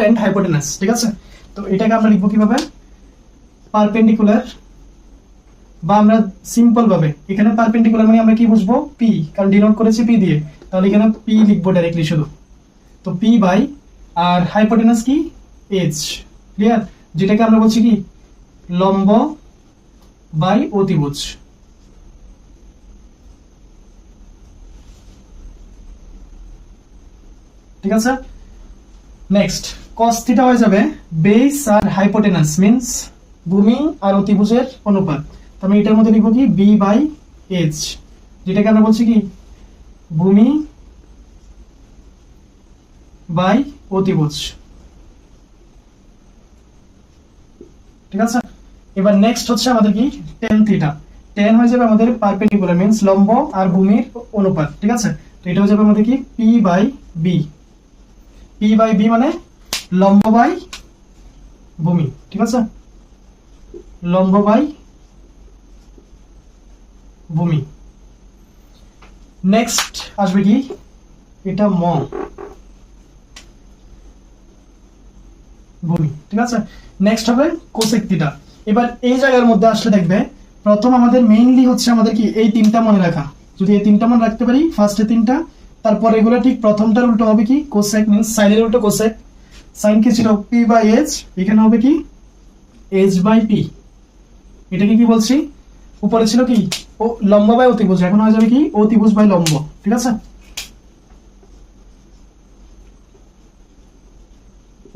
And hypotenuse, ঠিক আছে। তো এটাকে আমরা লিখবো কিভাবে, পারপেন্ডিকুলার, বা আমরা সিম্পল ভাবে এখানে পারপেন্ডিকুলার মানে আমরা কি বুঝবো, পি, কারণ ডিনোট করেছি পি দিয়ে, তাহলে এখানে পি লিখবো ডাইরেক্টলি শুধু। তো পি বাই, আর হাইপোটেনাস কি, এইচ, ক্লিয়ার, যেটাকে আমরা বলছি কি লম্ব বাই অতিভুজ। ঠিক আছে, নেক্সট cos থিটা হয়ে যাবে বেস আর হাইপোটেনাস মিন্স ভূমি আর অতিভুজের অনুপাত। তো আমি এটার মধ্যে লিখবো কি বি বাই এইচ, যেটাকে আমরা বলছি কি ভূমি বাই অতিভুজ। ঠিক আছে, এবার নেক্সট হচ্ছে আমাদের কি tan থিটা। tan হয়ে যাবে আমাদের পারপেন্ডিকুলার মিন্স লম্ব আর ভূমির অনুপাত। ঠিক আছে, তো এটা হয়ে যাবে আমাদের কি p by b। p by b মানে লম্ব বাই ভূমি। ঠিক আছে, লম্ব বাই ভূমি। নেক্সট আসবে কি এটা ম ভূমি। ঠিক আছে, নেক্সট হবে কোসেক থিটা। এবার এই জায়গার মধ্যে আসলে দেখবে প্রথম আমাদের মেইনলি হচ্ছে আমাদের কি এই তিনটা মনে রাখা। যদি এই তিনটা মনে রাখতে পারি, ফার্স্টে তিনটা, তারপর এগুলো ঠিক প্রথমটার উল্টো হবে কি কোসেক মিন্স সাইনের উল্টো কোসেক। সাইন কি ছিল পি বাই এইচ, এখানে হবে কি এইচ বাই পি। এটাকে কি বলছি, উপরে ছিল কি ও লম্ব বাই অতিভুজ, এখন হয়ে যাবে কি অতিভুজ বাই লম্ব। ঠিক আছে,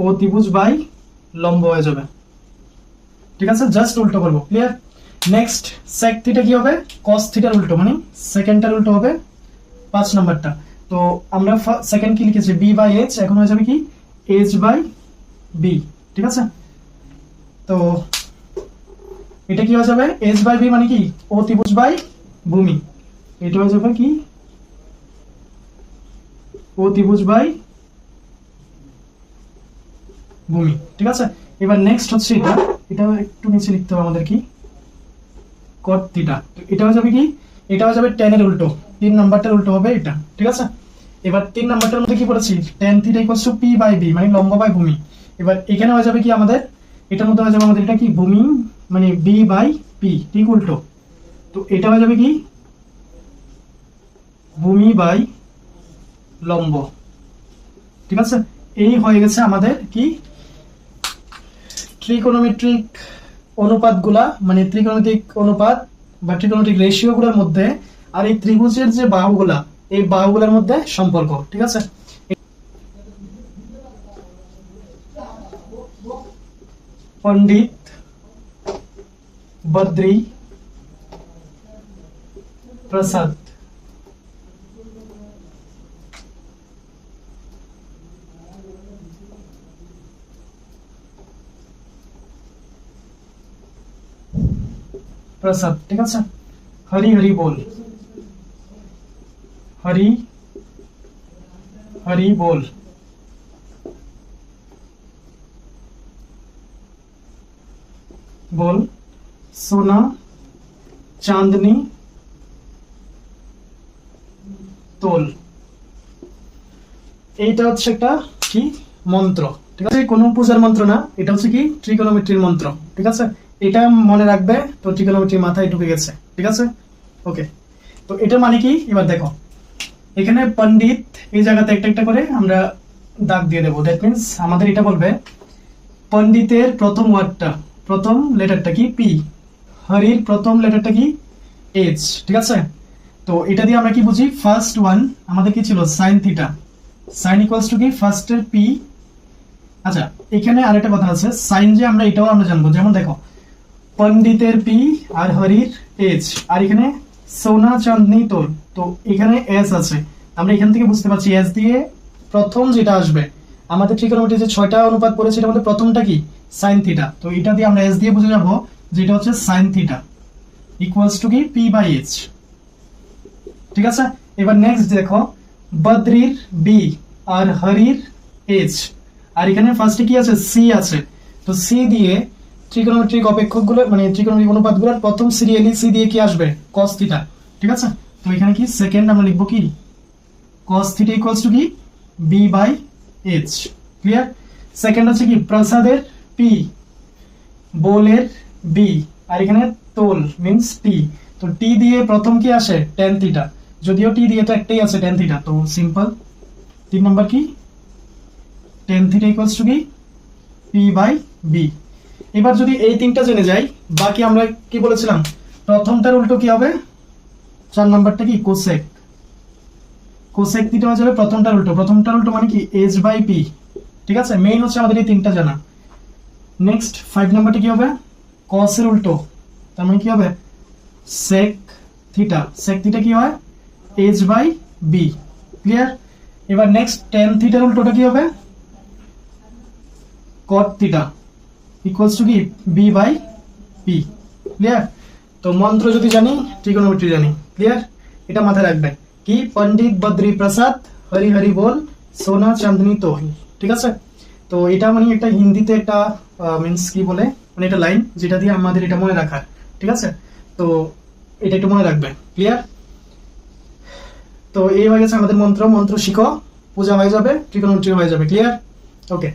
অতিভুজ বাই লম্ব হয়ে যাবে। ঠিক আছে, জাস্ট উল্টো করবো, ক্লিয়ার। নেক্সট sec থিটা কি হবে cos থিটার উল্টো, মানে সেকেন্ডটার উল্টো হবে 5 নাম্বারটা। তো আমরা সেকেন্ড কি লিখেছি b বাই h, এখন হয়ে যাবে কি h বাই b। ঠিক আছে, তো এটা কি হয়ে যাবে h বাই b মানে কি অতিভুজ বাই ভূমি। এটা হয়ে যাবে কি অতিভুজ বাই ভূমি। ঠিক আছে, এবার নেক্সট হচ্ছে এটা একটু নিচে লিখতে হবে আমাদের কি cot থিটা। এটা হয়ে যাবে কি এটা হয়ে যাবে tan এর উল্টো, 3 নাম্বারটার উল্টো হবে এটা। ঠিক আছে, এবার 3 নাম্বারটার মধ্যে কি পড়েছি tan theta equals to p by b মানে লম্ব বাই ভূমি। এবার এখানে হয়ে যাবে কি আমাদের এটার মধ্যে হয়ে যাবে আমাদের এটা কি ভূমি মানে b বাই p, ঠিক উল্টো। তো এটা হয়ে যাবে কি ভূমি বাই লম্ব। ঠিক আছে, এই হয়ে গেছে আমাদের কি ট্রিকোনোমেট্রিক অনুপাতগুলা, মানে ত্রিকোণমিতিক অনুপাত বা ট্রিকোনোমেট্রিক রেশিও গুলোর মধ্যে আর এই ত্রিভুজের যে বাহুগুলা, এই বাহুগুলোর মধ্যে সম্পর্ক। ঠিক আছে, পণ্ডিত বদ্রী প্রসাদ प्रसाद। ठीक है, हरी हरी बोल, हरी हरी बोल। बोल सोना चांदनी তোল। এইটা হচ্ছে একটা কি মন্ত্র। ঠিক আছে, কোনো পূজার মন্ত্র না, এটা হচ্ছে কি ট্রিকোনোমেট্রির মন্ত্র। ঠিক আছে, এটা মনে রাখবে, তো ট্রিকোনোমেট্রি মাথায় ঢুকে গেছে। ঠিক আছে, ওকে। তো এটা মানে কি এবার দেখো এখানে পণ্ডিত এই জায়গাতে একটা একটা করে আমরা দাগ দিয়ে দেবো। দ্যাট মিন্স আমাদের এটা বলবে পণ্ডিতের প্রথম ওয়ার্ডটা, প্রথম লেটারটা কি পি, হরির প্রথম লেটারটা কি এইচ। ঠিক আছে, তো এটা দিয়ে আমরা কি বুঝি, ফার্স্ট ওয়ান আমাদের কি ছিল sine theta, sine equals to কি ফার্স্টের পি। আচ্ছা, এখানে আরেকটা কথা আছে, সাইন যে আমরা এটাও আমরা জানবো, যেমন দেখো পণ্ডিতের পি আর হরির এইচ, আর এখানে সোনা চাঁদনি তোর, তো এখানে এস আছে। আমরা এখান থেকে বুঝতে পারছি এস দিয়ে প্রথম যেটা আসবে আমাদের ট্রিকোনোমেট্রি যে 6টা অনুপাত পড়েছে এটার মধ্যে প্রথমটা কি সাইন থিটা, তো এটা দিয়ে আমরা এস দিয়ে বুঝে যাবো যেটা হচ্ছে সাইন থিটা ইকুয়ালস টু কি পি বাই এইচ। ঠিক আছে, এবার নেক্সট দেখো বদ্রির বি আর হরির এইচ, আর এখানে ফার্স্টে কি আছে সি আছে, তো সি দিয়ে ট্রিকোনোমেট্রিক অপেক্ষকগুলো মানে ট্রিকোনোমেট্রিক অনুপাতগুলোর প্রথম সিরিয়ালি সি দিয়ে কি আসবে cos থিটা। ঠিক আছে, তো এখানে কি সেকেন্ড আমরা লিখবো কি cos থিটা ইকুয়ালস টু কি b by h। Clear, second হচ্ছে কি প্রসাদের পি, বোলের বি, আর এখানে তোল মিন্স টি। তো টি দিয়ে প্রথম কি আসে টেন থিটা, যদিও টি দিয়ে তো একটাই আছে টেন থিটা, তো সিম্পল 3 নাম্বার কি টেন থিটা ইকুয়ালস টু কি পি বাই বি। এবার যদি এই তিনটা জেনে যাই, বাকি আমরা কি বলেছিলাম প্রথমটার উল্টো কি হবে, 4 নাম্বারটা কি কোসেক, কোসেক থিটা হয়ে যাবে প্রথমটার উল্টো, প্রথমটার উল্টো মানে কি এইচ বাই পি। ঠিক আছে, মেইন হচ্ছে আমাদের এই তিনটা জানা। নেক্সট 5 নাম্বারটা কি হবে কস এর উল্টো, তার মানে কি হবে সেক থিটা, সেক থিটা কি হয় এইচ বাই বি। ক্লিয়ার? এবার নেক্সট টেন থিটার উল্টোটা কি হবে কট থিটা ইকুয়ালস টু কি বি বাই পি। ক্লিয়ার? তো মন্ত্র যদি জানি ট্রিগোনোমেট্রি জানি। ক্লিয়ার? এটা মাথায় রাখবে কি পণ্ডিত বদ্রী প্রসাদ হরি হরি বল সোনা চাঁদনি তো। ঠিক আছে, তো এটা মানে একটা হিন্দিতে একটা মিন্স কি বলে মানে এটা লাইন যেটা দিয়ে আমাদের এটা মনে রাখার। ঠিক আছে, তো এটা একটু মনে রাখবে। ক্লিয়ার? তো এই হয়ে গেছে আমাদের মন্ত্র, মন্ত্র শিখো, পূজা হয়ে যাবে, ট্রিগোনোমেট্রি হয়ে যাবে। ক্লিয়ার? ওকে।